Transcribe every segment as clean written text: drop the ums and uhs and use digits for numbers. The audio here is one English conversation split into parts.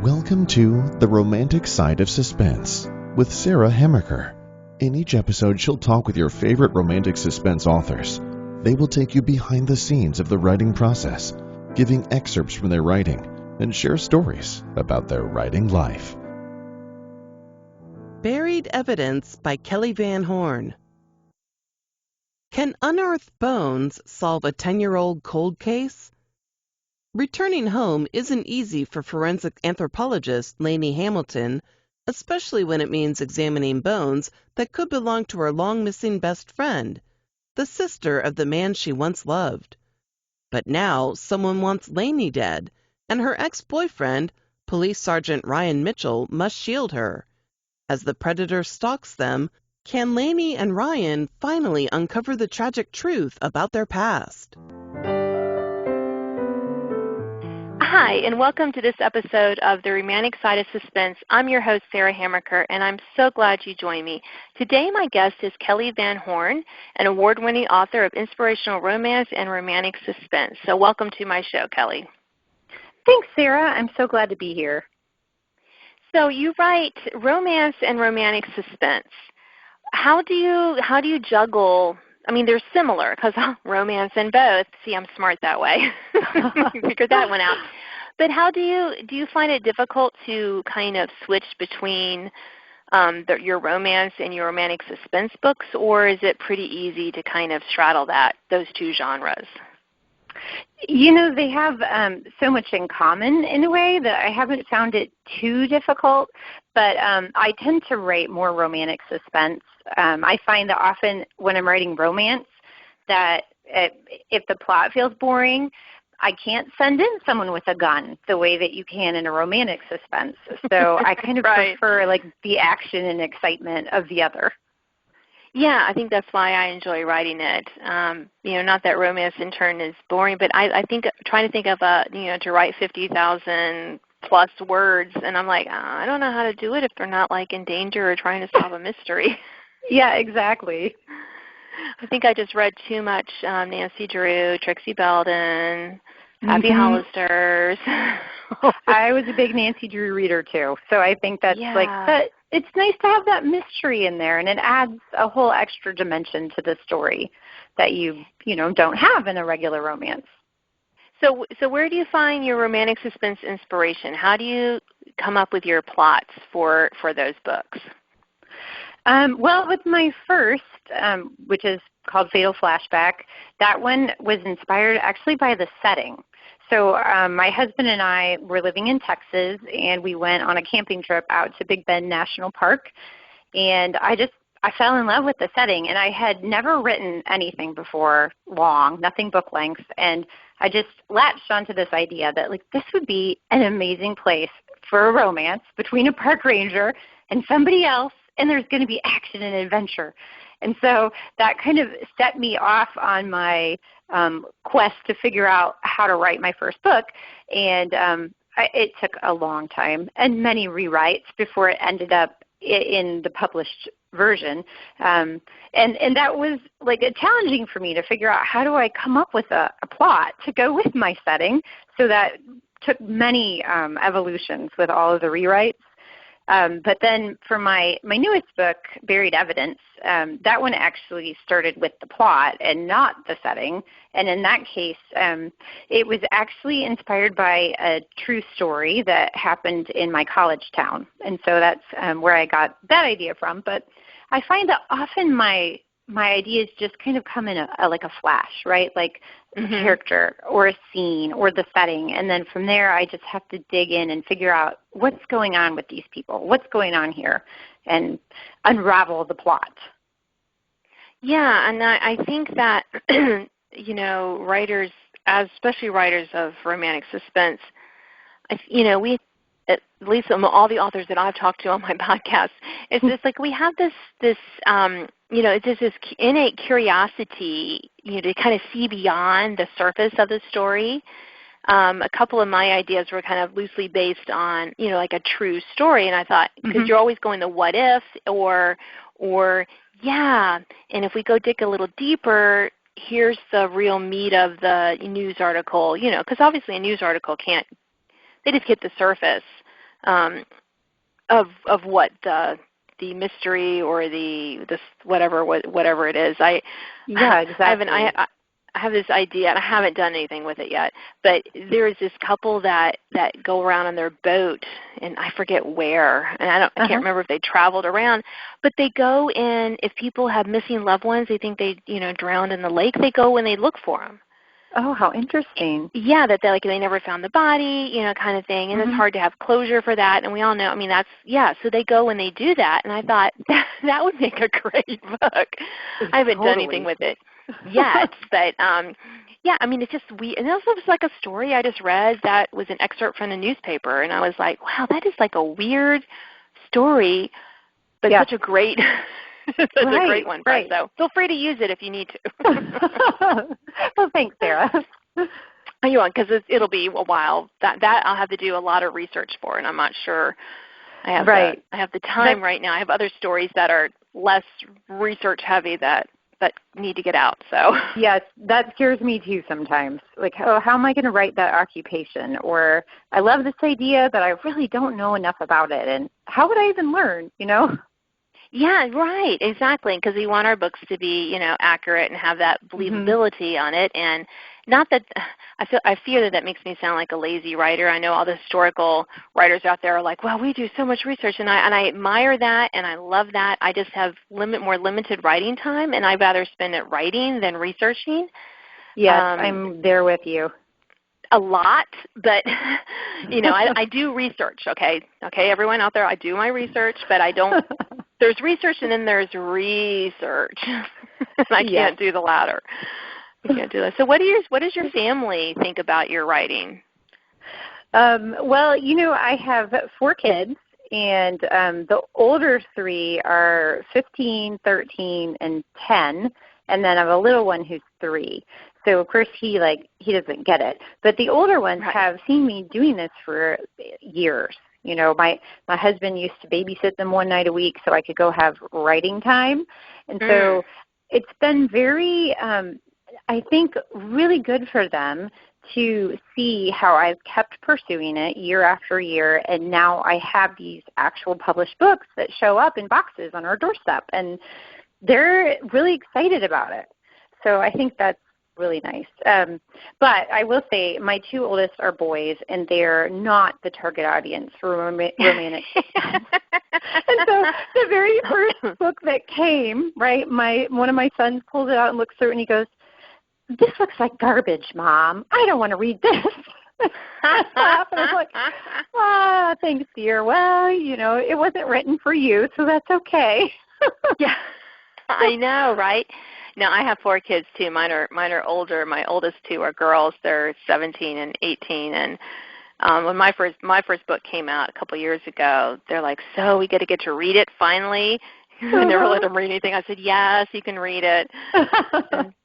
Welcome to The Romantic Side of Suspense with Sarah Hamaker. In each episode, she'll talk with your favorite romantic suspense authors. They will take you behind the scenes of the writing process, giving excerpts from their writing, and share stories about their writing life. Buried Evidence by Kellie VanHorn. Can unearthed bones solve a 10-year-old cold case? Returning home isn't easy for forensic anthropologist Lainey Hamilton, especially when it means examining bones that could belong to her long-missing best friend, the sister of the man she once loved. But now someone wants Lainey dead, and her ex-boyfriend, Police Sergeant Ryan Mitchell, must shield her. As the predator stalks them, can Lainey and Ryan finally uncover the tragic truth about their past? Hi, and welcome to this episode of The Romantic Side of Suspense. I'm your host, Sarah Hamaker, and I'm so glad you joined me. Today, my guest is Kellie VanHorn, an award-winning author of inspirational romance and romantic suspense. So welcome to my show, Kellie. Thanks, Sarah. I'm so glad to be here. So you write romance and romantic suspense. How do you juggle? I mean, they're similar because romance and both. See, I'm smart that way. Figured that one out. But how do you find it difficult to kind of switch between your romance and your romantic suspense books, or is it pretty easy to kind of straddle those two genres? You know, they have so much in common in a way that I haven't found it too difficult, but I tend to write more romantic suspense. I find that often when I'm writing romance that if the plot feels boring, I can't send in someone with a gun the way that you can in a romantic suspense. So I kind of right. prefer like the action and excitement of the other. Yeah, I think that's why I enjoy writing it. Not that romance in turn is boring, but I think trying to think of to write 50,000 plus words, and I'm like, I don't know how to do it if they're not like in danger or trying to solve a mystery. Yeah, exactly. I think I just read too much Nancy Drew, Trixie Belden, Happy Hollisters. I was a big Nancy Drew reader too, so I think that's like that. It's nice to have that mystery in there, and it adds a whole extra dimension to the story that you don't have in a regular romance. So where do you find your romantic suspense inspiration? How do you come up with your plots for those books? Well, with my first, which is called Fatal Flashback, that one was inspired actually by the setting. So my husband and I were living in Texas, and we went on a camping trip out to Big Bend National Park, and I fell in love with the setting, and I had never written anything before long, nothing book length, and I just latched onto this idea that like this would be an amazing place for a romance between a park ranger and somebody else, and there's going to be action and adventure. And so that kind of set me off on my quest to figure out how to write my first book. And it took a long time and many rewrites before it ended up in the published version. And that was like challenging for me to figure out how do I come up with a plot to go with my setting. So that took many evolutions with all of the rewrites. But then for my newest book, Buried Evidence, that one actually started with the plot and not the setting. And in that case, it was actually inspired by a true story that happened in my college town. And so that's where I got that idea from. But I find that often my ideas just kind of come in like a flash, right? Like a character or a scene or the setting. And then from there, I just have to dig in and figure out what's going on with these people, what's going on here, and unravel the plot. Yeah, and I think that, writers, especially writers of romantic suspense, we, at least all the authors that I've talked to on my podcast, it's just like we have this it's just this innate curiosity, to kind of see beyond the surface of the story. A couple of my ideas were kind of loosely based on, like a true story, and I thought, because you're always going to what if, or yeah, and if we go dig a little deeper, here's the real meat of the news article, because obviously a news article they just get the surface. of what the mystery or this whatever it is. Yeah, exactly. I have this idea, and I haven't done anything with it yet, but there is this couple that go around on their boat, and I forget where, and I can't remember if they traveled around, but they go in, if people have missing loved ones, they think they, drowned in the lake, they go and they look for them. Oh, how interesting. Yeah, that they never found the body, kind of thing, and it's hard to have closure for that, and we all know, so they go and they do that, and I thought, that would make a great book. I haven't done anything with it yet, but it's just and also it was like a story I just read that was an excerpt from a newspaper, and I was like, wow, that is like a weird story, but such a great a great one. Right. So feel free to use it if you need to. Well, thanks, Sarah. You want, because it'll be a while. That I'll have to do a lot of research for, and I'm not sure I have the time right now. I have other stories that are less research heavy that need to get out. So yes, that scares me too sometimes. Like, how am I going to write that occupation? Or I love this idea, but I really don't know enough about it. And how would I even learn? Yeah, right, exactly. Because we want our books to be, accurate and have that believability on it. And not that I fear that makes me sound like a lazy writer. I know all the historical writers out there are like, well, we do so much research, and I admire that, and I love that. I just have more limited writing time, and I'd rather spend it writing than researching. Yes, I'm there with you. A lot, but I do research. Okay, everyone out there, I do my research, but I don't. There's research, and then there's research. I can't do the latter. I can't do that. So, what does your family think about your writing? Well, I have 4 kids, and the older 3 are 15, 13, and 10, and then I have a little one who's 3. So, of course, he doesn't get it. But the older ones have seen me doing this for years. My husband used to babysit them one night a week so I could go have writing time. And so it's been very, I think, really good for them to see how I've kept pursuing it year after year. And now I have these actual published books that show up in boxes on our doorstep. And they're really excited about it. So I think that's really nice. But I will say my 2 oldest are boys, and they're not the target audience for romantic. And so the very first book that came, right, one of my sons pulls it out and looks through it, and he goes, "This looks like garbage, Mom. I don't want to read this." I laugh, and I'm like, thanks, dear. Well, it wasn't written for you, so that's okay. Yeah, I know, right? Now, I have 4 kids, too. Mine are older. My oldest 2 are girls. They're 17 and 18. And when my first book came out a couple years ago, they're like, so we get to read it finally? I never let them read anything. I said, yes, you can read it.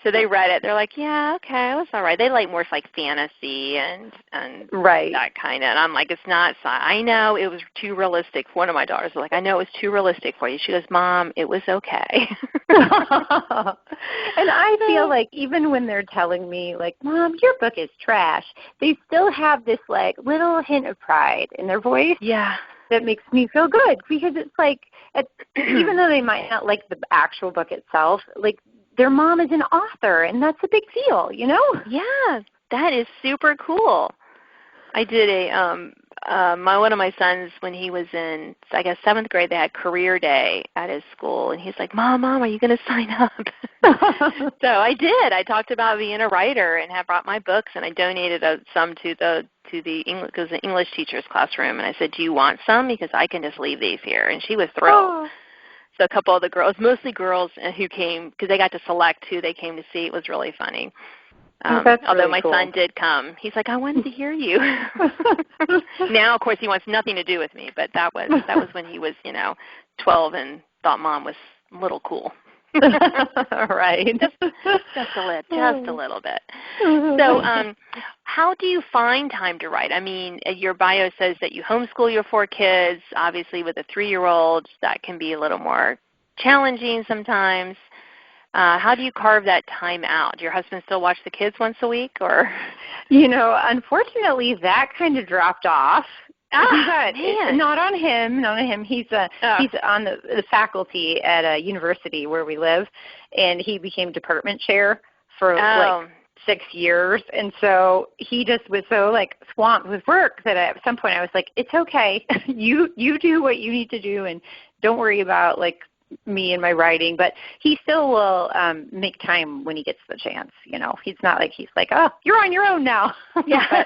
So they read it. They're like, yeah, okay, it was all right. They like more like fantasy and that kind of. And I'm like, it's not. I know it was too realistic. One of my daughters was like, I know it was too realistic for you. She goes, Mom, it was okay. And I feel like even when they're telling me, like, Mom, your book is trash, they still have this like little hint of pride in their voice. Yeah. That makes me feel good, because it's like, even though they might not like the actual book itself, like their mom is an author, and that's a big deal, Yeah, that is super cool. I did one of my sons, when he was in, I guess, 7th grade, they had career day at his school, and he's like, Mom, are you going to sign up? So I did. I talked about being a writer and have brought my books, and I donated some to the English teacher's classroom, and I said, do you want some? Because I can just leave these here. And she was thrilled. Oh. So a couple of the girls, mostly girls who came, because they got to select who they came to see. It was really funny. Although my son did come. He's like, I wanted to hear you. Now, of course, he wants nothing to do with me, but that was when he was, 12 and thought Mom was a little cool. Right. Just a little bit. So how do you find time to write? I mean, your bio says that you homeschool your 4 kids. Obviously, with a 3-year-old, that can be a little more challenging sometimes. How do you carve that time out? Do your husband still watch the kids once a week, or? Unfortunately, that kind of dropped off Man. Not on him. Not on him. He's on the faculty at a university where we live, and he became department chair for like 6 years, and so he just was so like swamped with work that at some point I was like, it's okay, you do what you need to do, and don't worry about like me and my writing. But he still will make time when he gets the chance. You know, he's not like he's like, oh, you're on your own now. Yeah.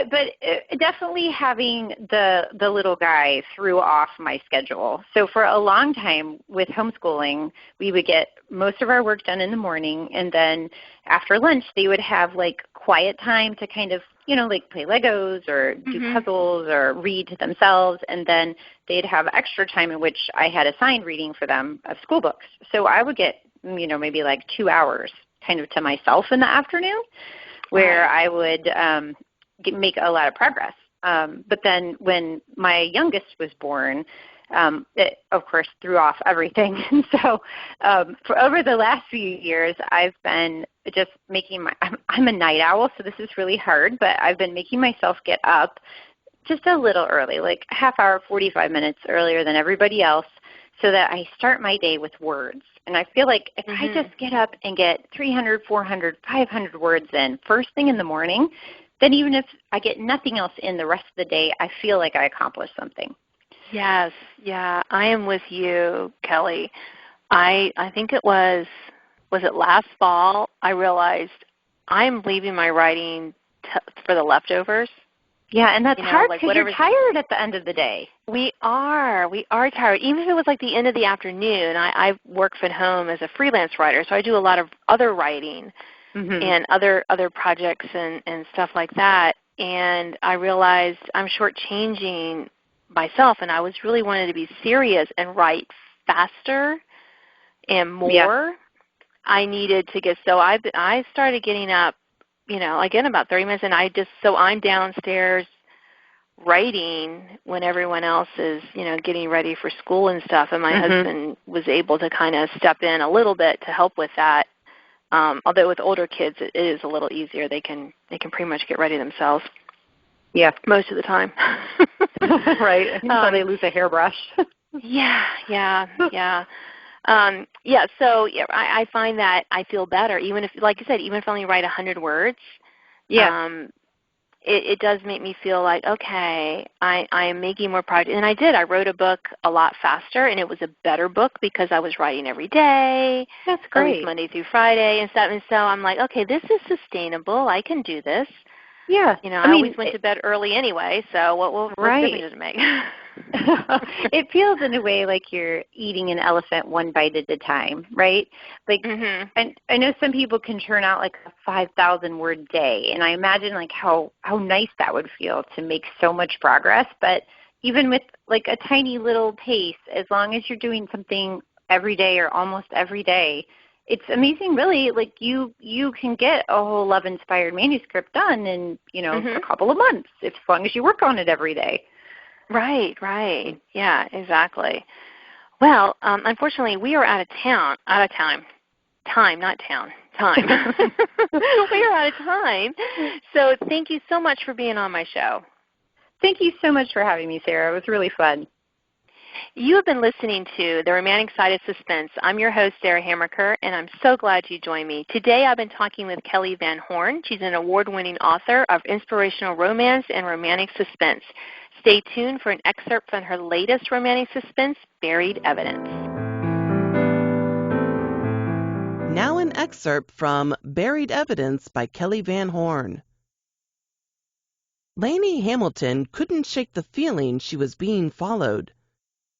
But definitely having the little guy threw off my schedule. So for a long time with homeschooling, we would get most of our work done in the morning, and then after lunch they would have like quiet time to kind of, you know, like play Legos or do puzzles or read to themselves, and then they'd have extra time in which I had assigned reading for them of school books. So I would get, you know, maybe like 2 hours kind of to myself in the afternoon where I would make a lot of progress. But then when my youngest was born, it, of course, threw off everything. And so for over the last few years, I've been just making I'm a night owl, so this is really hard, but I've been making myself get up just a little early, like a half hour, 45 minutes earlier than everybody else, so that I start my day with words. And I feel like if I just get up and get 300, 400, 500 words in first thing in the morning, then even if I get nothing else in the rest of the day, I feel like I accomplished something. Yes, yeah, I am with you, Kelly. I think it was it last fall, I realized I'm leaving my writing for the leftovers. Yeah, and that's hard because you're tired at the end of the day. We are tired. Even if it was like the end of the afternoon, I work from home as a freelance writer, so I do a lot of other writing and other projects and stuff like that. And I realized I'm shortchanging myself, and I was really wanting to be serious and write faster and more. Yeah. I needed to get, so I started getting up, you know, again about 30 minutes, and I'm downstairs writing when everyone else is, you know, getting ready for school and stuff, and my husband was able to kind of step in a little bit to help with that. Although with older kids, it is a little easier. They can pretty much get ready themselves. Yeah, most of the time. Right. Until they lose a hairbrush. Yeah. So I find that I feel better, even if, like you said, even if I only write 100 words. Yeah. It does make me feel like, okay, I am making more progress. And I did. I wrote a book a lot faster, and it was a better book because I was writing every day. That's great. At least Monday through Friday and stuff. And so I'm like, okay, this is sustainable. I can do this. Yeah. You know, I always went to bed early anyway, so what difference does it make? It feels in a way like you're eating an elephant one bite at a time, right? Like, and I know some people can churn out like a 5,000-word day, and I imagine like how nice that would feel to make so much progress. But even with like a tiny little pace, as long as you're doing something every day or almost every day, it's amazing, really. Like you can get a whole love-inspired manuscript done in, you know, a couple of months, as long as you work on it every day. Right. Yeah, exactly. Well, unfortunately, we are out of time. We are out of time. So thank you so much for being on my show. Thank you so much for having me, Sarah. It was really fun. You have been listening to The Romantic Side of Suspense. I'm your host, Sarah Hamaker, and I'm so glad you joined me. Today I've been talking with Kellie VanHorn. She's an award-winning author of inspirational romance and romantic suspense. Stay tuned for an excerpt from her latest romantic suspense, Buried Evidence. Now an excerpt from Buried Evidence by Kellie VanHorn. Lainey Hamilton couldn't shake the feeling she was being followed.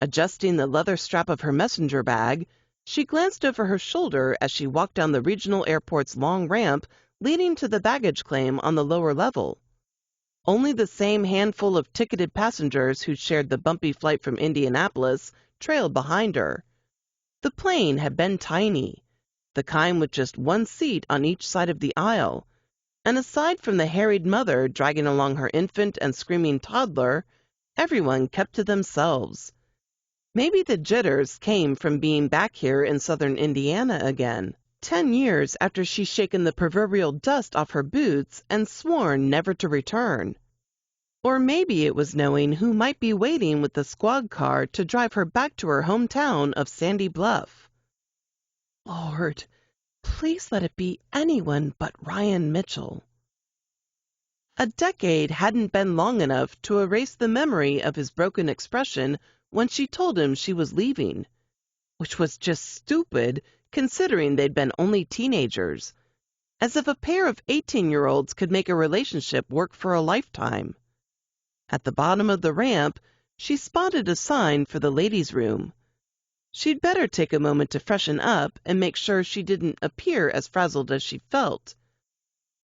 Adjusting the leather strap of her messenger bag, she glanced over her shoulder as she walked down the regional airport's long ramp leading to the baggage claim on the lower level. Only the same handful of ticketed passengers who shared the bumpy flight from Indianapolis trailed behind her. The plane had been tiny, the kind with just one seat on each side of the aisle, and aside from the harried mother dragging along her infant and screaming toddler, everyone kept to themselves. Maybe the jitters came from being back here in southern Indiana again, 10 years after she'd shaken the proverbial dust off her boots and sworn never to return. Or maybe it was knowing who might be waiting with the squad car to drive her back to her hometown of Sandy Bluff. Lord, please let it be anyone but Ryan Mitchell. A decade hadn't been long enough to erase the memory of his broken expression when she told him she was leaving, which was just stupid considering they'd been only teenagers, as if a pair of 18-year-olds could make a relationship work for a lifetime. At the bottom of the ramp, she spotted a sign for the ladies' room. She'd better take a moment to freshen up and make sure she didn't appear as frazzled as she felt.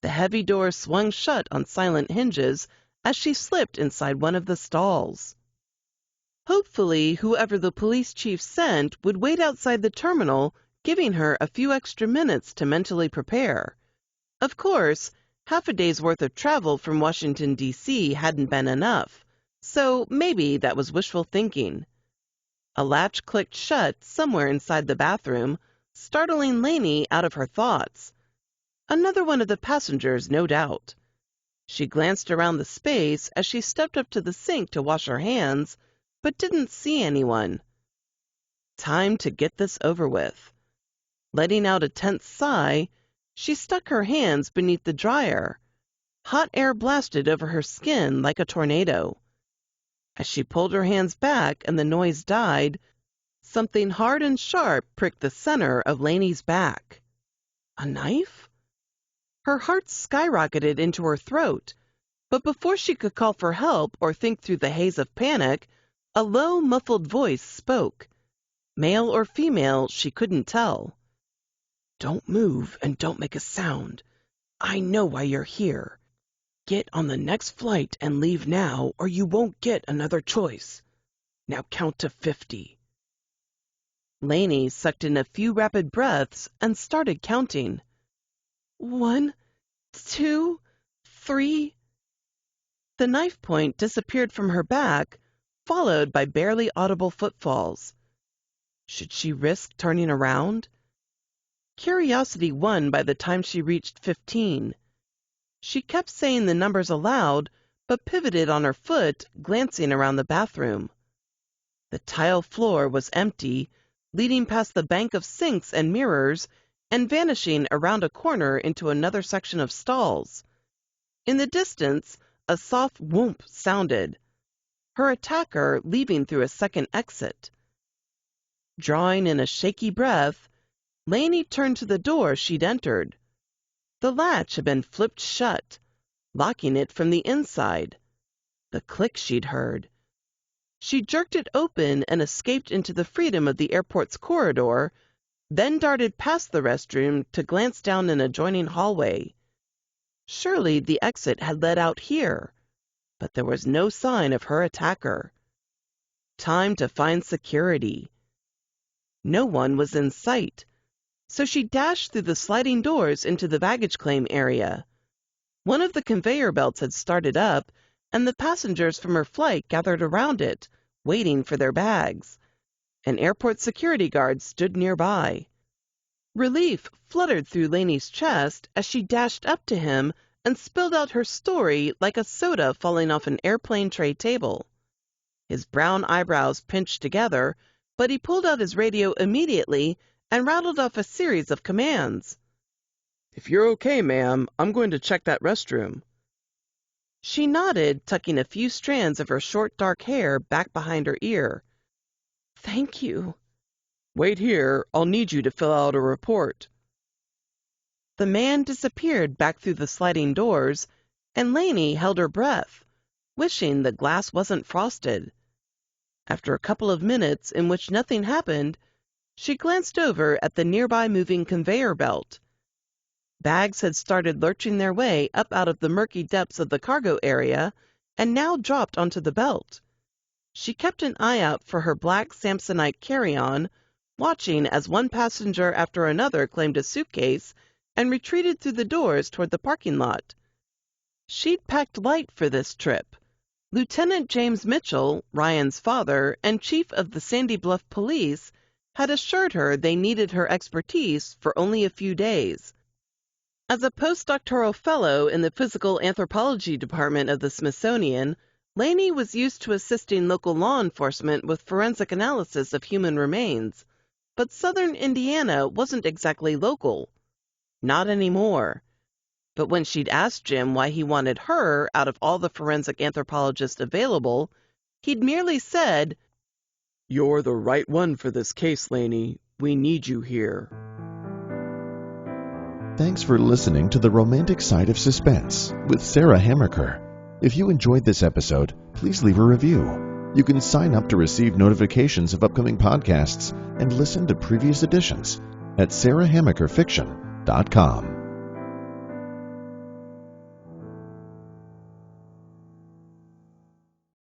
The heavy door swung shut on silent hinges as she slipped inside one of the stalls. Hopefully, whoever the police chief sent would wait outside the terminal, giving her a few extra minutes to mentally prepare. Of course, half a day's worth of travel from Washington, D.C. hadn't been enough, so maybe that was wishful thinking. A latch clicked shut somewhere inside the bathroom, startling Lainey out of her thoughts. Another one of the passengers, no doubt. She glanced around the space as she stepped up to the sink to wash her hands, but didn't see anyone. Time to get this over with. Letting out a tense sigh, she stuck her hands beneath the dryer. Hot air blasted over her skin like a tornado. As she pulled her hands back and the noise died, something hard and sharp pricked the center of Lainey's back. A knife? Her heart skyrocketed into her throat, but before she could call for help or think through the haze of panic, a low, muffled voice spoke. Male or female, she couldn't tell. "Don't move and don't make a sound. I know why you're here. Get on the next flight and leave now, or you won't get another choice. Now count to 50. Lainey sucked in a few rapid breaths and started counting. 1, 2, 3. The knife point disappeared from her back, followed by barely audible footfalls. Should she risk turning around? Curiosity won by the time she reached 15. She kept saying the numbers aloud, but pivoted on her foot, glancing around the bathroom. The tile floor was empty, leading past the bank of sinks and mirrors, and vanishing around a corner into another section of stalls. In the distance, a soft whoomp sounded. Her attacker leaving through a second exit. Drawing in a shaky breath, Lainey turned to the door she'd entered. The latch had been flipped shut, locking it from the inside. The click she'd heard. She jerked it open and escaped into the freedom of the airport's corridor, then darted past the restroom to glance down an adjoining hallway. Surely the exit had led out here, but there was no sign of her attacker. Time to find security. No one was in sight, so she dashed through the sliding doors into the baggage claim area. One of the conveyor belts had started up, and the passengers from her flight gathered around it, waiting for their bags. An airport security guard stood nearby. Relief fluttered through Lainey's chest as she dashed up to him and spilled out her story like a soda falling off an airplane tray table. His brown eyebrows pinched together, but he pulled out his radio immediately and rattled off a series of commands. "If you're okay, ma'am, I'm going to check that restroom." She nodded, tucking a few strands of her short dark hair back behind her ear. "Thank you." "Wait here. I'll need you to fill out a report." The man disappeared back through the sliding doors, and Lainey held her breath, wishing the glass wasn't frosted. After a couple of minutes in which nothing happened, she glanced over at the nearby moving conveyor belt. Bags had started lurching their way up out of the murky depths of the cargo area and now dropped onto the belt. She kept an eye out for her black Samsonite carry-on, watching as one passenger after another claimed a suitcase and retreated through the doors toward the parking lot. She'd packed light for this trip. Lieutenant James Mitchell, Ryan's father, and chief of the Sandy Bluff Police, had assured her they needed her expertise for only a few days. As a postdoctoral fellow in the Physical Anthropology Department of the Smithsonian, Laney was used to assisting local law enforcement with forensic analysis of human remains. But southern Indiana wasn't exactly local. Not anymore. But when she'd asked Jim why he wanted her out of all the forensic anthropologists available, he'd merely said, "You're the right one for this case, Laney. We need you here." Thanks for listening to The Romantic Side of Suspense with Sarah Hamaker. If you enjoyed this episode, please leave a review. You can sign up to receive notifications of upcoming podcasts and listen to previous editions at sarahhamakerfiction.com.